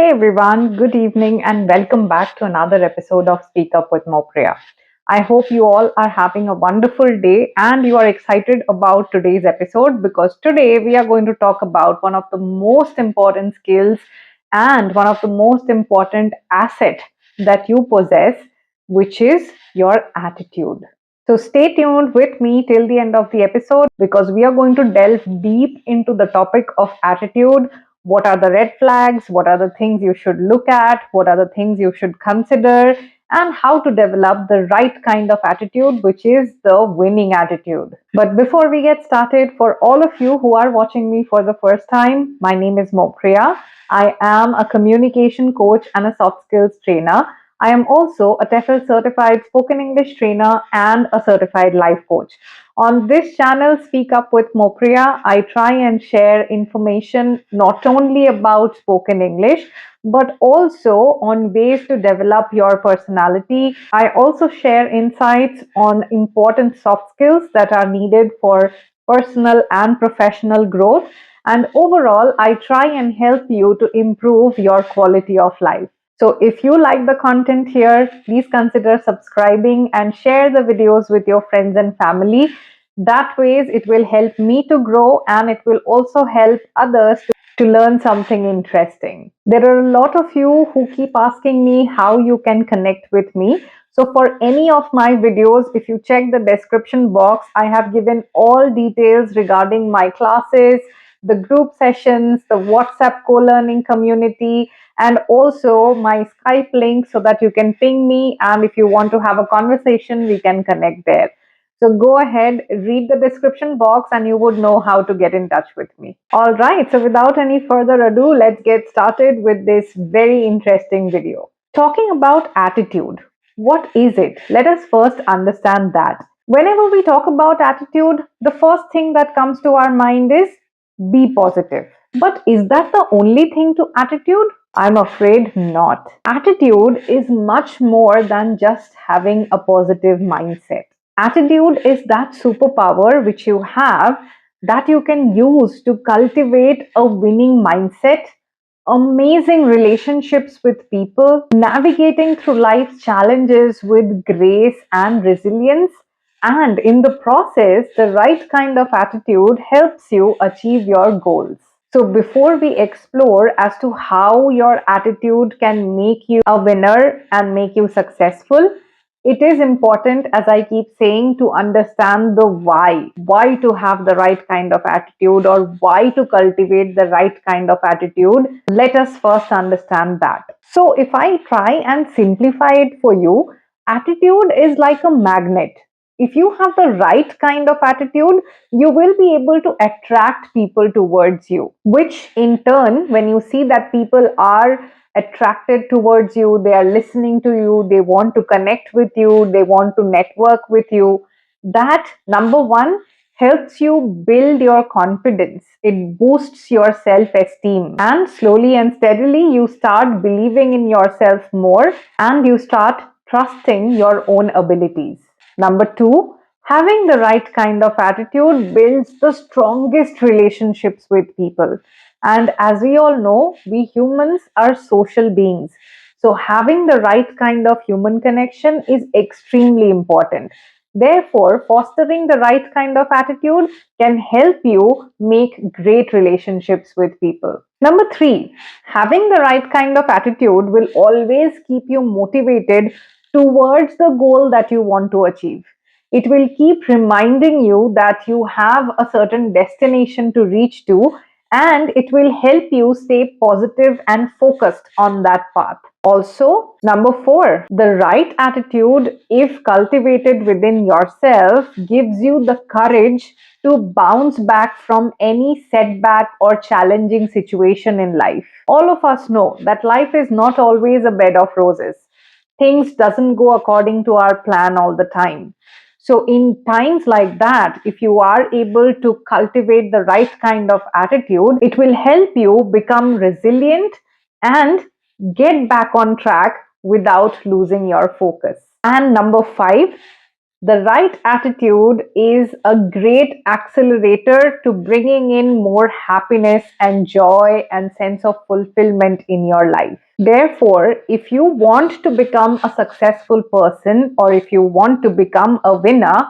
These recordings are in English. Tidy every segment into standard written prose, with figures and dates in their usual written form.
Hey everyone, good evening and welcome back to another episode of Speak Up with Mopriya. I hope you all are having a wonderful day and you are excited about today's episode because today we are going to talk about one of the most important skills and one of the most important asset that you possess, which is your attitude. So stay tuned with me till the end of the episode because we are going to delve deep into the topic of attitude. What are the red flags? What are the things you should look at? What are the things you should consider? And how to develop the right kind of attitude, which is the winning attitude. But before we get started, for all of you who are watching me for the first time, my name is Mopriya. I am a communication coach and a soft skills trainer. I am also a TEFL certified spoken English trainer and a certified life coach. On this channel, Speak Up with Mopriya, I try and share information not only about spoken English, but also on ways to develop your personality. I also share insights on important soft skills that are needed for personal and professional growth. And overall, I try and help you to improve your quality of life. So if you like the content here, please consider subscribing and share the videos with your friends and family. That ways it will help me to grow and it will also help others to learn something interesting. There are a lot of you who keep asking me how you can connect with me. So for any of my videos, if you check the description box, I have given all details regarding my classes, the group sessions, the WhatsApp co-learning community, and also my Skype link so that you can ping me. And if you want to have a conversation, we can connect there. So go ahead, read the description box, and you would know how to get in touch with me. All right, so without any further ado, let's get started with this very interesting video. Talking about attitude, what is it? Let us first understand that. Whenever we talk about attitude, the first thing that comes to our mind is be positive. But is that the only thing to attitude? I'm afraid not. Attitude is much more than just having a positive mindset. Attitude is that superpower which you have that you can use to cultivate a winning mindset, amazing relationships with people, navigating through life's challenges with grace and resilience. And in the process, the right kind of attitude helps you achieve your goals. So, before we explore as to how your attitude can make you a winner and make you successful, it is important, as I keep saying, to understand the why to have the right kind of attitude or why to cultivate the right kind of attitude. Let us first understand that. So, if I try and simplify it for you, attitude is like a magnet. If you have the right kind of attitude, you will be able to attract people towards you, which in turn, when you see that people are attracted towards you, they are listening to you, they want to connect with you, they want to network with you, that number one helps you build your confidence. It boosts your self esteem, and slowly and steadily, you start believing in yourself more and you start trusting your own abilities. Number two, having the right kind of attitude builds the strongest relationships with people. And as we all know, we humans are social beings. So, having the right kind of human connection is extremely important. Therefore, fostering the right kind of attitude can help you make great relationships with people. Number three, having the right kind of attitude will always keep you motivated towards the goal that you want to achieve. It will keep reminding you that you have a certain destination to reach to, and it will help you stay positive and focused on that path. Also, number four, the right attitude, if cultivated within yourself, gives you the courage to bounce back from any setback or challenging situation in life. All of us know that life is not always a bed of roses. Things doesn't go according to our plan all the time. So in times like that, if you are able to cultivate the right kind of attitude, it will help you become resilient and get back on track without losing your focus. And number five, The right attitude is a great accelerator to bringing in more happiness and joy and sense of fulfillment in your life. Therefore, if you want to become a successful person or if you want to become a winner,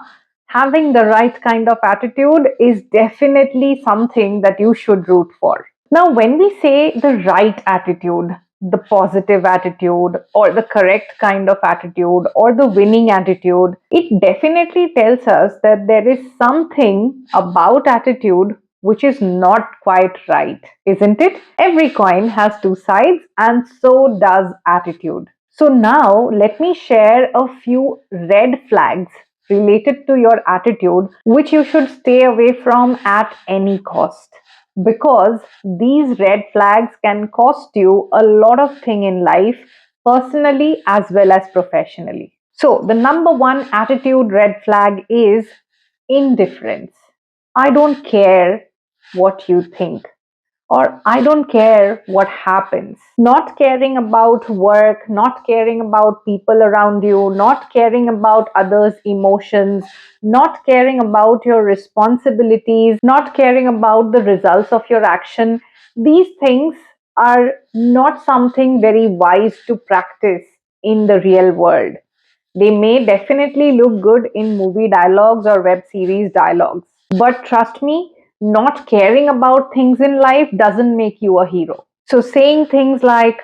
having the right kind of attitude is definitely something that you should root for. Now, when we say the right attitude, the positive attitude, or the correct kind of attitude, or the winning attitude, it definitely tells us that there is something about attitude which is not quite right, isn't it? Every coin has two sides, and so does attitude. So, now let me share a few red flags related to your attitude which you should stay away from at any cost, because these red flags can cost you a lot of thing in life, personally as well as professionally. So the number one attitude red flag is indifference. I don't care what you think, or I don't care what happens. Not caring about work, not caring about people around you, not caring about others' emotions, not caring about your responsibilities, not caring about the results of your action. These things are not something very wise to practice in the real world. They may definitely look good in movie dialogues or web series dialogues. But trust me, not caring about things in life doesn't make you a hero. So saying things like,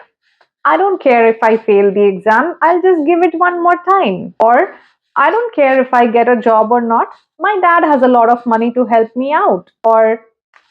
I don't care if I fail the exam, I'll just give it one more time. Or, I don't care if I get a job or not, my dad has a lot of money to help me out. Or,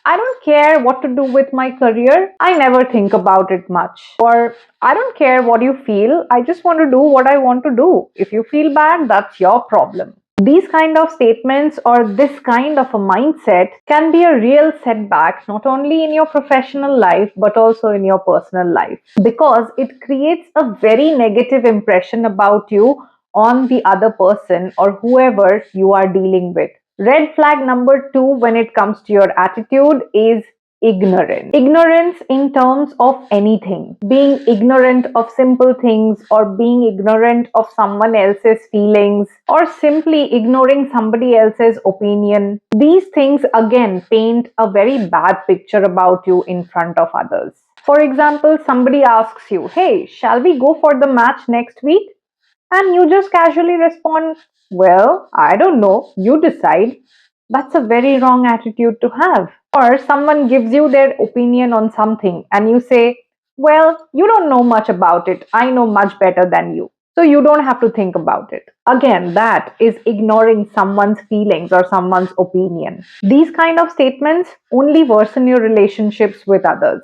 I don't care what to do with my career, I never think about it much. Or, I don't care what you feel, I just want to do what I want to do. If you feel bad, that's your problem. These kind of statements or this kind of a mindset can be a real setback not only in your professional life but also in your personal life, because it creates a very negative impression about you on the other person or whoever you are dealing with. Red flag number two when it comes to your attitude is ignorance. Ignorance in terms of anything. Being ignorant of simple things, or being ignorant of someone else's feelings, or simply ignoring somebody else's opinion. These things again paint a very bad picture about you in front of others. For example, somebody asks you, hey, shall we go for the match next week? And you just casually respond, well, I don't know, you decide. That's a very wrong attitude to have. Or someone gives you their opinion on something and you say, well, you don't know much about it. I know much better than you. So you don't have to think about it. Again, that is ignoring someone's feelings or someone's opinion. These kind of statements only worsen your relationships with others.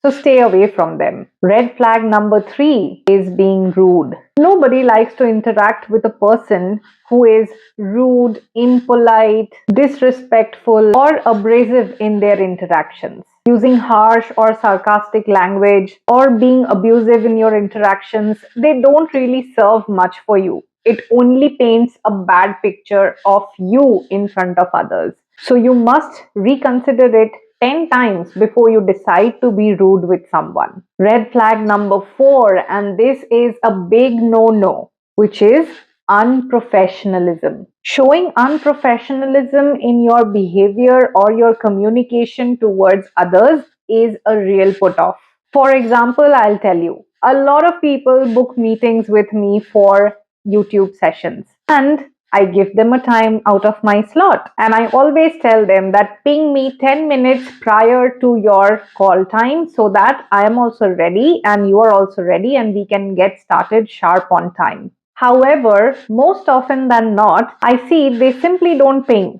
So stay away from them. Red flag number three is being rude. Nobody likes to interact with a person who is rude, impolite, disrespectful, or abrasive in their interactions. Using harsh or sarcastic language or being abusive in your interactions, they don't really serve much for you. It only paints a bad picture of you in front of others. So you must reconsider it 10 times before you decide to be rude with someone. Red flag number four, and this is a big no no, which is unprofessionalism. Showing unprofessionalism in your behavior or your communication towards others is a real put off. For example, I'll tell you, a lot of people book meetings with me for YouTube sessions, and I give them a time out of my slot, and I always tell them that ping me 10 minutes prior to your call time so that I am also ready and you are also ready and we can get started sharp on time. However, most often than not, I see they simply don't ping.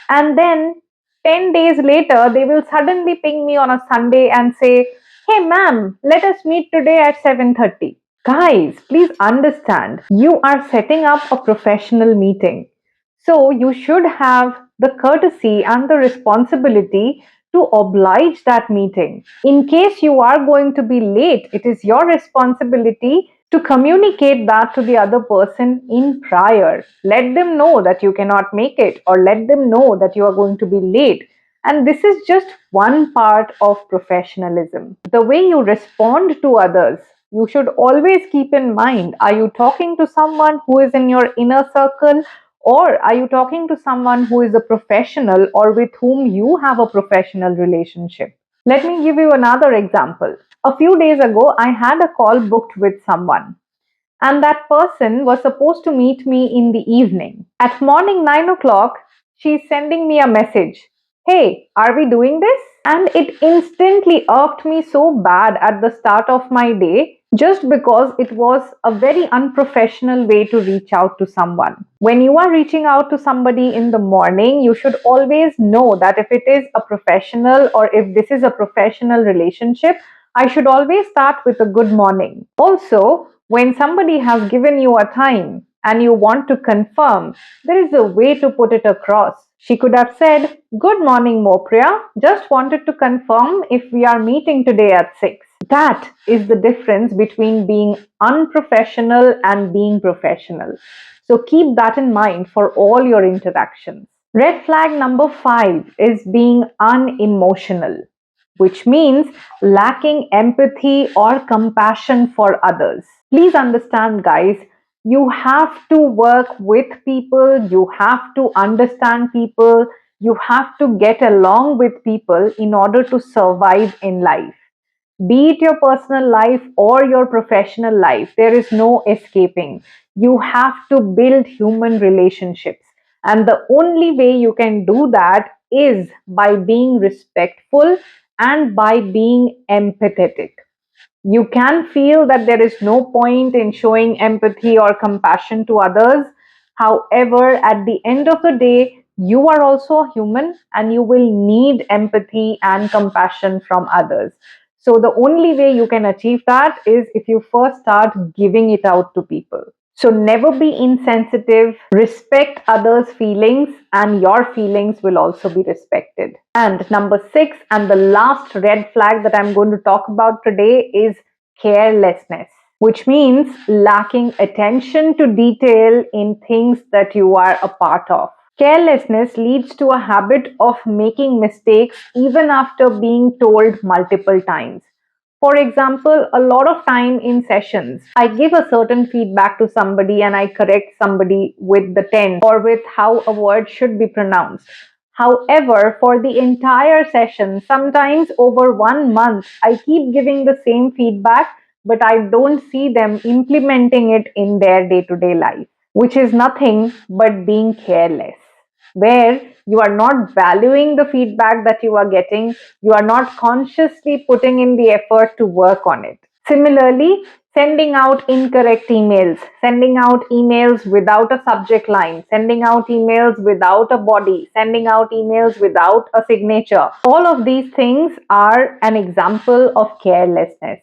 And then 10 days later, they will suddenly ping me on a Sunday and say, hey ma'am, let us meet today at 7:30. Guys, please understand, you are setting up a professional meeting. So you should have the courtesy and the responsibility to oblige that meeting. In case you are going to be late, it is your responsibility to communicate that to the other person in prior. Let them know that you cannot make it, or let them know that you are going to be late. And this is just one part of professionalism. The way you respond to others you should always keep in mind, are you talking to someone who is in your inner circle, or are you talking to someone who is a professional or with whom you have a professional relationship? Let me give you another example. A few days ago, I had a call booked with someone, and that person was supposed to meet me in the evening. At morning 9 o'clock, she's sending me a message. Hey, are we doing this? And it instantly irked me so bad at the start of my day just because it was a very unprofessional way to reach out to someone. When you are reaching out to somebody in the morning, you should always know that if it is a professional or if this is a professional relationship, I should always start with a good morning. Also, when somebody has given you a time and you want to confirm, there is a way to put it across. She could have said, Good morning, Mopriya. Just wanted to confirm if we are meeting today at 6. That is the difference between being unprofessional and being professional. So keep that in mind for all your interactions. Red flag number 5 is being unemotional, which means lacking empathy or compassion for others. Please understand, guys, you have to work with people, you have to understand people, you have to get along with people in order to survive in life. Be it your personal life or your professional life, there is no escaping. You have to build human relationships. And the only way you can do that is by being respectful and by being empathetic. You can feel that there is no point in showing empathy or compassion to others. However, at the end of the day, you are also a human and you will need empathy and compassion from others. So, the only way you can achieve that is if you first start giving it out to people. So, never be insensitive, respect others' feelings, and your feelings will also be respected. And number 6, and the last red flag that I'm going to talk about today is carelessness, which means lacking attention to detail in things that you are a part of. Carelessness leads to a habit of making mistakes even after being told multiple times. For example, a lot of time in sessions, I give a certain feedback to somebody and I correct somebody with the tense or with how a word should be pronounced. However, for the entire session, sometimes over 1 month, I keep giving the same feedback, but I don't see them implementing it in their day to day life, which is nothing but being careless, where you are not valuing the feedback that you are getting, you are not consciously putting in the effort to work on it. Similarly, sending out incorrect emails, sending out emails without a subject line, sending out emails without a body, sending out emails without a signature. All of these things are an example of carelessness.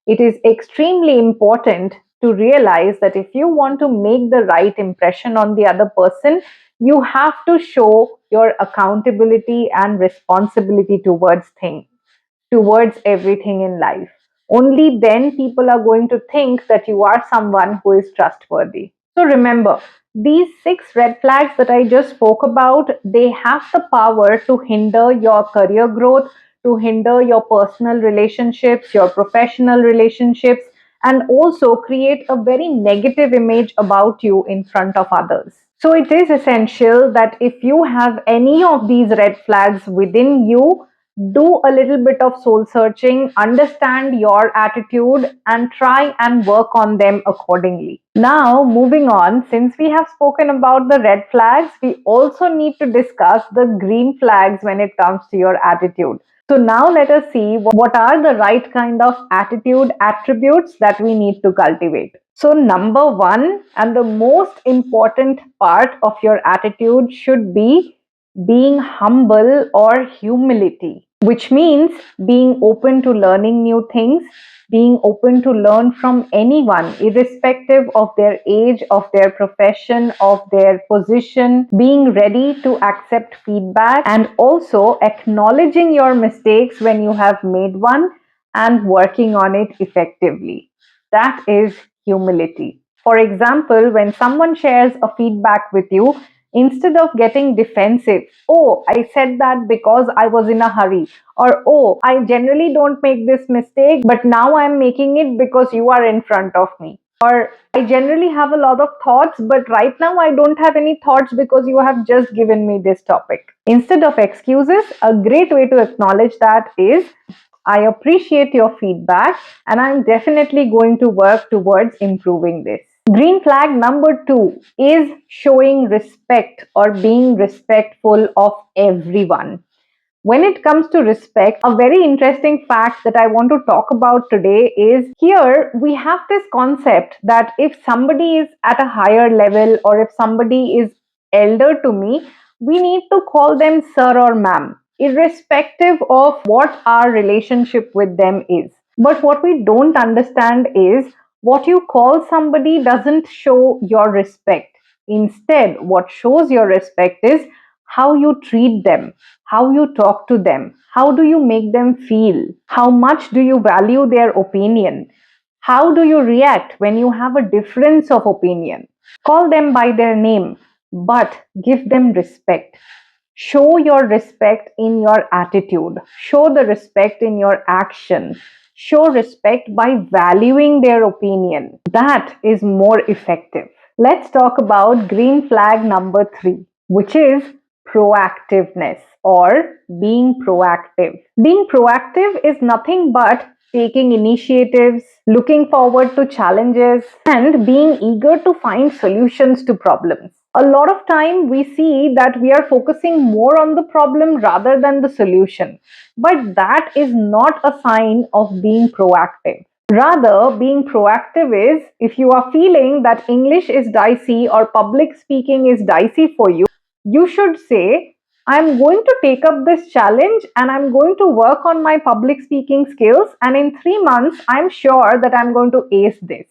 It is extremely important to realize that if you want to make the right impression on the other person, you have to show your accountability and responsibility towards everything in life. Only then people are going to think that you are someone who is trustworthy. So remember, these 6 red flags that I just spoke about, they have the power to hinder your career growth, to hinder your personal relationships, your professional relationships, and also create a very negative image about you in front of others. So it is essential that if you have any of these red flags within you, do a little bit of soul searching, understand your attitude, and try and work on them accordingly. Now, moving on, since we have spoken about the red flags, we also need to discuss the green flags when it comes to your attitude. So, now let us see what are the right kind of attitude attributes that we need to cultivate. So, number 1, and the most important part of your attitude should be being humble or humility, which means being open to learning new things, being open to learn from anyone, irrespective of their age, of their profession, of their position, being ready to accept feedback, and also acknowledging your mistakes when you have made one and working on it effectively. That is humility. For example, when someone shares a feedback with you, Instead of getting defensive, oh, I said that because I was in a hurry, or oh, I generally don't make this mistake, but now I'm making it because you are in front of me. Or I generally have a lot of thoughts, but right now I don't have any thoughts because you have just given me this topic. Instead of excuses, a great way to acknowledge that is, I appreciate your feedback and I'm definitely going to work towards improving this. Green flag number 2 is showing respect or being respectful of everyone. When it comes to respect, a very interesting fact that I want to talk about today is, here we have this concept that if somebody is at a higher level or if somebody is elder to me, we need to call them sir or ma'am, irrespective of what our relationship with them is. But what we don't understand is, what you call somebody doesn't show your respect. Instead, what shows your respect is how you treat them, how you talk to them, how do you make them feel, how much do you value their opinion, how do you react when you have a difference of opinion. Call them by their name, but give them respect. Show your respect in your attitude, show the respect in your action, show respect by valuing their opinion. That is more effective. Let's talk about green flag number 3, which is proactiveness or being proactive. Being proactive is nothing but taking initiatives, looking forward to challenges, and being eager to find solutions to problems. A lot of time we see that we are focusing more on the problem rather than the solution, but that is not a sign of being proactive. Rather, being proactive is, if you are feeling that English is dicey or public speaking is dicey for you, you should say, I'm going to take up this challenge and I'm going to work on my public speaking skills, and in 3 months, I'm sure that I'm going to ace this.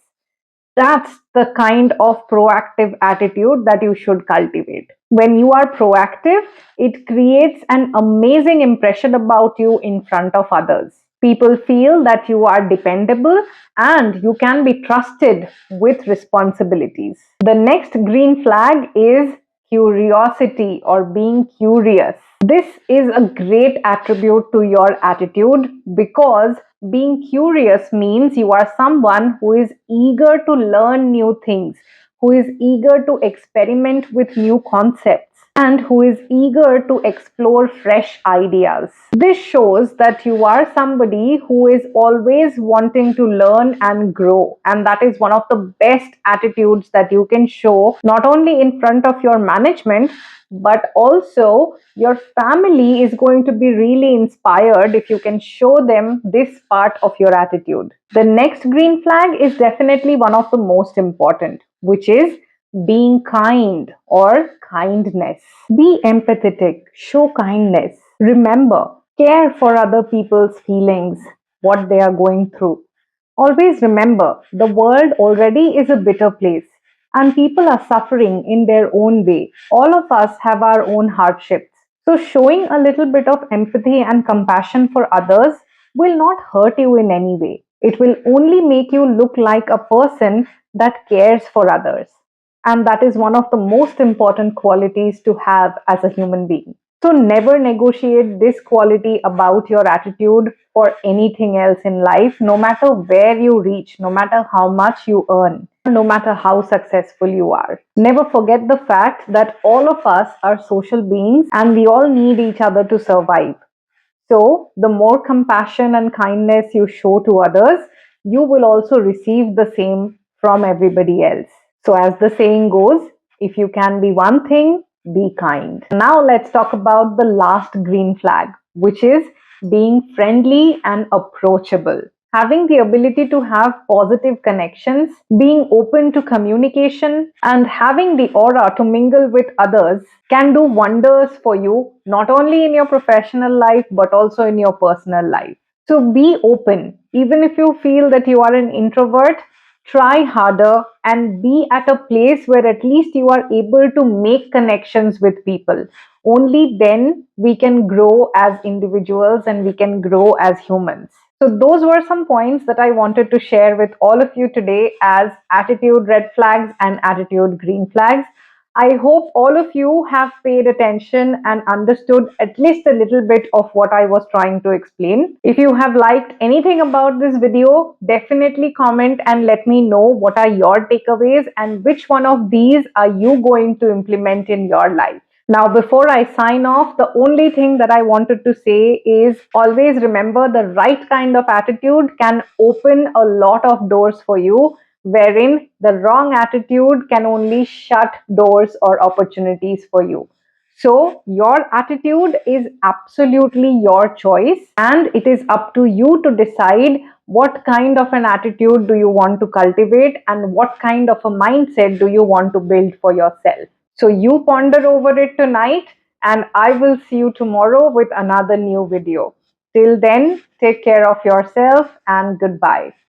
That's the kind of proactive attitude that you should cultivate. When you are proactive, it creates an amazing impression about you in front of others. People feel that you are dependable and you can be trusted with responsibilities. The next green flag is curiosity or being curious. This is a great attribute to your attitude, because being curious means you are someone who is eager to learn new things, who is eager to experiment with new concepts, and who is eager to explore fresh ideas. This shows that you are somebody who is always wanting to learn and grow, and that is one of the best attitudes that you can show, not only in front of your management, but also your family is going to be really inspired if you can show them this part of your attitude. The next green flag is definitely one of the most important, which is being kind or kindness. Be empathetic, show kindness. Remember, care for other people's feelings, what they are going through. Always remember, the world already is a bitter place and people are suffering in their own way. All of us have our own hardships. So, showing a little bit of empathy and compassion for others will not hurt you in any way. It will only make you look like a person that cares for others. And that is one of the most important qualities to have as a human being. So never negotiate this quality about your attitude for anything else in life, no matter where you reach, no matter how much you earn, no matter how successful you are. Never forget the fact that all of us are social beings and we all need each other to survive. So, the more compassion and kindness you show to others, you will also receive the same from everybody else. So, as the saying goes, if you can be one thing, be kind. Now, let's talk about the last green flag, which is being friendly and approachable. Having the ability to have positive connections, being open to communication, and having the aura to mingle with others can do wonders for you, not only in your professional life but also in your personal life. So be open. Even if you feel that you are an introvert, try harder and be at a place where at least you are able to make connections with people. Only then we can grow as individuals and we can grow as humans. So, those were some points that I wanted to share with all of you today as attitude red flags and attitude green flags. I hope all of you have paid attention and understood at least a little bit of what I was trying to explain. If you have liked anything about this video, definitely comment and let me know what are your takeaways and which one of these are you going to implement in your life. Now, before I sign off, the only thing that I wanted to say is always remember the right kind of attitude can open a lot of doors for you, wherein the wrong attitude can only shut doors or opportunities for you. So, your attitude is absolutely your choice, and it is up to you to decide what kind of an attitude do you want to cultivate and what kind of a mindset do you want to build for yourself. So you ponder over it tonight, and I will see you tomorrow with another new video. Till then, take care of yourself and goodbye.